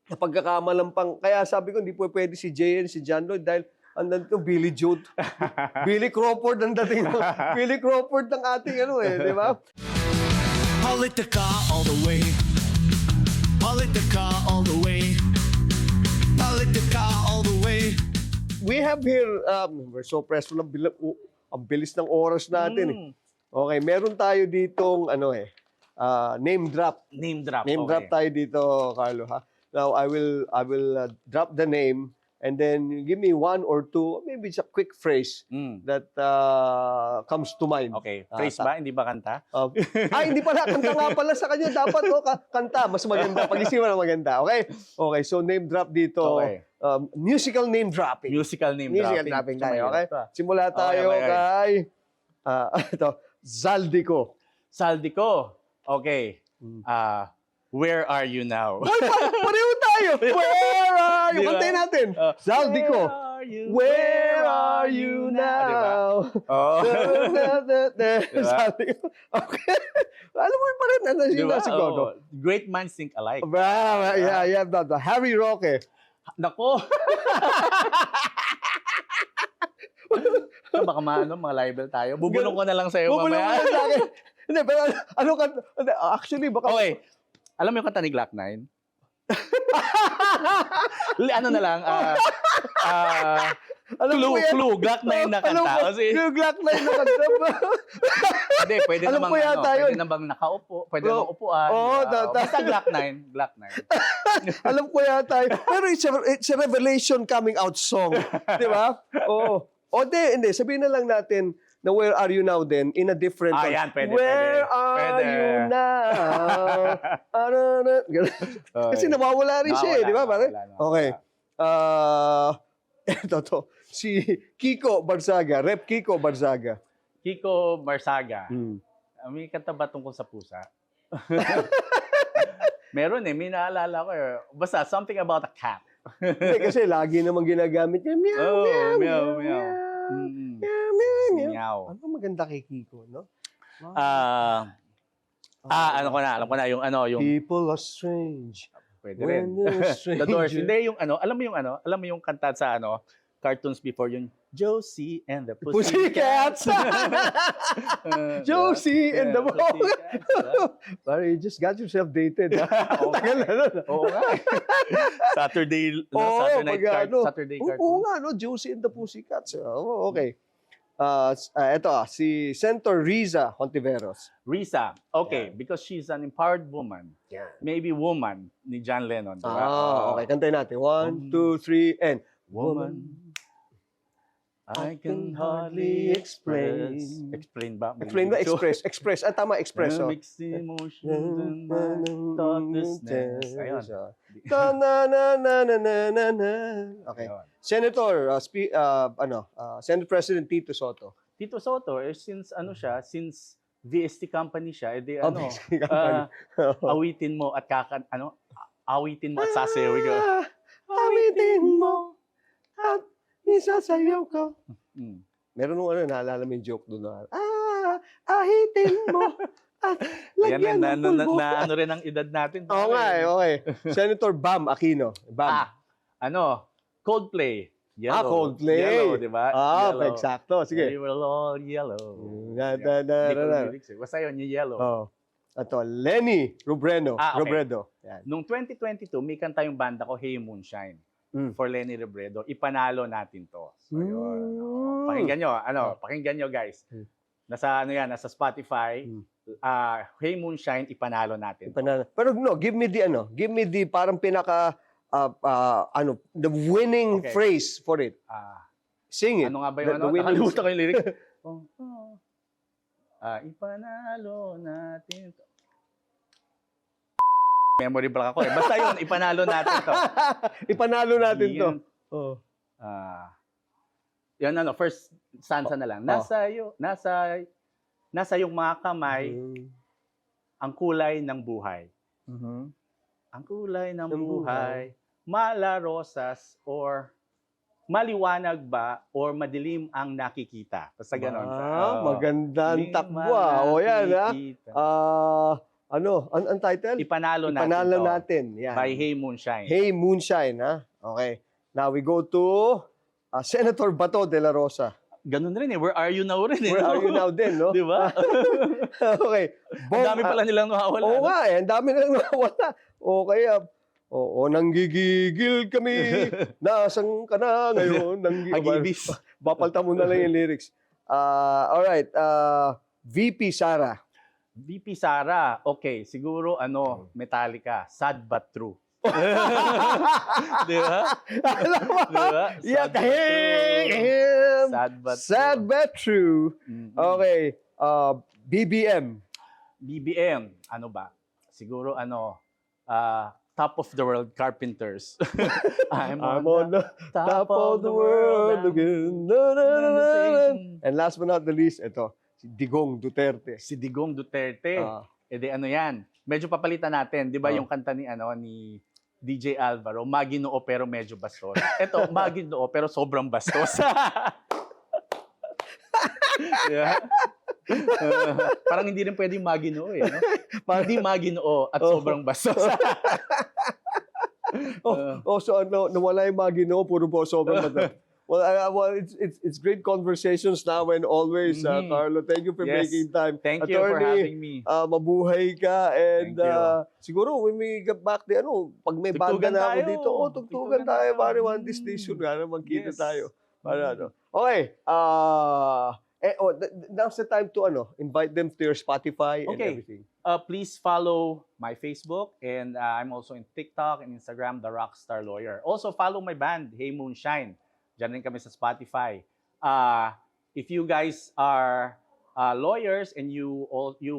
B: pagkakamalampang. Kaya sabi ko, hindi pwede si JN, si John Lloyd, dahil andan to, Billy Joe. Billy Crawford ang dating. Billy Crawford ng ating di ba?
A: Politica all the way. Politica all the way. Politica all the way.
B: We have here, we're so pressed, ang bilis ng oras natin. Okay, meron tayo ditong name drop.
C: Name drop.
B: Name drop tayo dito, Carlo, ha. Now I will drop the name and then give me one or two, maybe it's a quick phrase that comes to mind.
C: Okay, phrase ba? Hindi ba kanta?
B: Hindi pala, kanta nga pala sa kanya. Dapat kanta, mas maganda. Pag-isipan na maganda, okay? Okay, so name drop dito.
C: Okay.
B: Musical name dropping.
C: Musical name dropping
B: tayo, okay? Simula tayo kay ito, Zaldico.
C: Okay. Where are you now?
B: Pareho tayo. Where are you? Kantayin natin. Zaldico. Where are you now? Zaldico. Okay. Alam mo pa rin. Siguro.
C: Great minds think alike.
B: Yeah. Harry Roque.
C: Nako. Baka mga libel tayo. Bubulong ko na lang sa'yo
B: Bubulong mo
C: mamaya.
B: yan sa akin. Hindi, pero ano ka, actually, baka...
C: Okay. Alam mo yung kanta ni Glock 9? Ano na lang,
B: alam ko yan.
C: clue, Glock 9 na
B: Alam
C: kanta.
B: ko,
C: Kasi,
B: yung Glock 9 na kanta.
C: hindi, pwede
B: alam
C: namang,
B: ko yata yun.
C: pwede namang nakaupo, pwede
B: Oo.
C: namang upuan.
B: Oo,
C: Basta Glock 9, Glock 9.
B: Alam ko yata yun. Pero it's a revelation coming out song. Di ba? Oo. O hindi. Sabihin na lang natin na Where Are You Now then in a different
C: Ah,
B: tone.
C: yan, pwede,
B: Where
C: pwede.
B: are
C: Pwede.
B: you now? Ganun. Kasi nawawala rin siya, di ba? Pare? Okay. Ito to. Si Kiko Barzaga, Rep Kiko Barzaga.
C: Kiko Marsaga.
B: Hmm.
C: May kanta ba tungkol sa pusa? Meron may naalala ko. Basta, something about a cat.
B: Hindi, kasi lagi namang ginagamit niya. Meow,
C: Oh,
B: meow,
C: meow,
B: meow,
C: meow.
B: meow.
C: Mm.
B: Meow, meow, meow.
C: Singaw.
B: Ano maganda kay Kiko, no?
C: Alam ko na yung
B: People are strange.
C: pwede rin.
B: When you're a
C: The Doors.
B: stranger.
C: Hindi yung alam mo yung kanta sa cartoons before yung Josie and the
B: Pussycats! Josie and the Sorry, you just got yourself dated. Ha?
C: Oo nga.
B: Tagal na nun.
C: Oo nga. Saturday
B: Oo,
C: cartoon.
B: nga, no? Josie and the Pussycats. Oh, okay. Ito si Senator Riza Hontiveros.
C: Risa. Okay, because she's an empowered woman.
B: Yan.
C: Maybe woman ni John Lennon. Diba?
B: Okay. Kantayin natin. 1, 2, 3, and
C: Woman, I can hardly express. Explain ba?
B: Explain ba? Express. Tama, express. Oh.
C: Mixed emotions and my thoughtlessness. Ayun.
B: Na. Okay.
C: Ayun.
B: Senator, Senate President Tito Soto.
C: Tito Soto, since VST company siya,
B: Basically, company.
C: awitin mo at awitin mo at sasayaw ko.
B: Awitin mo at isasayaw ko.
C: Mm.
B: Meron nung naalala mo yung joke doon na, ahitin mo at lagyan ng pulbo.
C: Na rin ang edad natin.
B: Oo nga, okay. Senator Bam Aquino. Bam.
C: Coldplay. Yellow.
B: Coldplay.
C: Yellow, di ba? Yellow.
B: Eksakto. Sige.
C: We were all yellow.
B: Da,
C: Yeah.
B: da, da,
C: Hindi ko
B: da, da.
C: lyrics eh. Basta yun, yung yellow.
B: Oh. Ito, Lenny Robredo.
C: Okay.
B: Robredo. Yan.
C: Noong 2022, may kanta yung banda ko, Hey Moonshine. For Lenny Robredo. Ipanalo natin to. So, yun. Pakinggan nyo. Pakinggan nyo, guys. Nasa Spotify. Hey Moonshine, ipanalo natin.
B: Pero no, give me the parang pinaka the winning
C: Okay.
B: phrase for it. Sing it.
C: Ano nga ba yung
B: The winning-
C: Nakalimutan ko yung lyrics. Ipanalo natin to. Memory block ako eh. Basta yun, ipanalo natin to.
B: Ipanalo natin to.
C: Yan.
B: Oh.
C: Yan first stanza na lang. Nasa yung mga kamay ang kulay ng buhay. Ang kulay ng buhay, mala rosas or maliwanag ba or madilim ang nakikita. Basta ganon.
B: Magandang takbo. O yan ha. Ang title?
C: Ipanalo
B: natin. Yan.
C: By Hey Moonshine.
B: Hey Moonshine, ha? Okay. Now we go to Senator Bato de la Rosa.
C: Ganun rin eh. Where are you now rin eh.
B: Where are you now din, no?
C: Di ba?
B: Okay.
C: Ang dami pala nilang nawawala.
B: Oo nga eh. Ang dami nilang nawawala. Okay. Nanggigigil kami. Nasaan ka na ngayon?
C: Agibis.
B: Bapalta mo na lang yung lyrics. Alright. VP Sara.
C: VP Sara. Okay. Siguro Metallica. Sad but true. Di ba?
B: Alam mo?
C: Diba?
B: Yeah, sad but true.
C: Mm-hmm.
B: Okay. BBM.
C: BBM. Ano ba? Siguro Top of the World Carpenters. I'm
B: on the top of the world again. Na, na, na, na, na. And last but not the least, ito, si Digong Duterte.
C: Si Digong Duterte. Yan. Medyo papalitan natin. Di ba yung kanta ni DJ Alvaro, Maginoo pero medyo bastos. Ito, Maginoo pero sobrang bastos. Yeah. Parang hindi rin pwedeng Maginoo eh. No? Hindi Maginoo at sobrang bastos.
B: So nawala yung Maginoo, puro po sobrang bata. Well, it's great conversations now and always,
C: Mhm.
B: Carlo. Thank you for
C: Yes.
B: making time.
C: Thank you for having me.
B: Mabuhay ka and
C: Thank you.
B: siguro when we get back pag may banda
C: Tugtugan
B: na ako
C: tayo.
B: dito, tugtugan
C: Tugtugan
B: tayo,
C: tayo.
B: pare, one this station nga na magkita
C: Yes.
B: tayo. Para
C: Mhm.
B: Okay, now's the time to invite them to your Spotify and
C: Okay.
B: everything.
C: Please follow my Facebook and I'm also in TikTok and Instagram, The Rockstar Lawyer. Also follow my band, Hey Moonshine. Diyan rin kami sa Spotify. If you guys are lawyers and you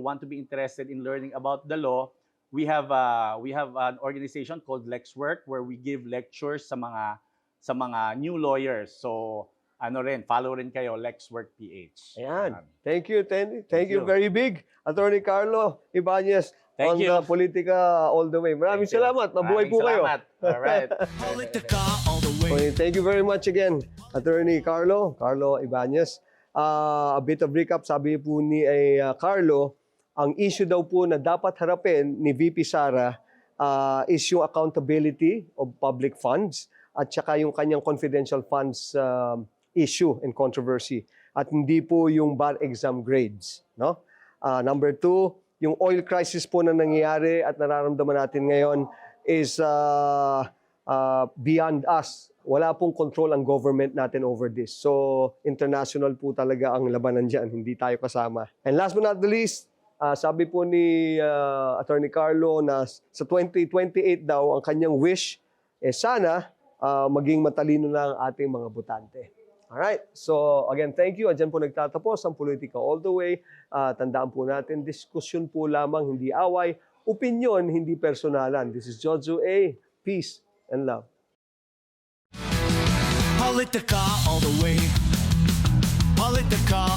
C: want to be interested in learning about the law, we have an organization called LexWork where we give lectures sa mga new lawyers. So follow rin kayo, LexWork PH.
B: Ayan. Thank you, Tenny. Thank you
C: you.
B: very big. Attorney Carlo Ibanez
C: Thank
B: on
C: you.
B: the Politika all the way. Maraming
C: Thank you.
B: salamat. Mabuhay po kayo.
C: Maraming salamat. All right.
A: Politica all the way.
B: Okay, thank you very much again, Attorney Carlo Ibanez. A bit of recap, sabi po ni Carlo, ang issue daw po na dapat harapin ni VP Sara is yung accountability of public funds at saka yung kanyang confidential funds issue and controversy at hindi po yung bar exam grades. No? Number 2, yung oil crisis po na nangyayari at nararamdaman natin ngayon is beyond us. Wala pong control ang government natin over this. So, international po talaga ang labanan dyan. Hindi tayo kasama. And last but not the least, sabi po ni Attorney Carlo na sa 2028 daw, ang kanyang wish, sana maging matalino na ang ating mga botante. Alright, so again, thank you. Diyan po nagtatapos ang Politika All the Way. Tandaan po natin, diskusyon po lamang, hindi away. Opinyon, hindi personalan. This is Jojo A. Peace and love.
A: Politica all the way. Politica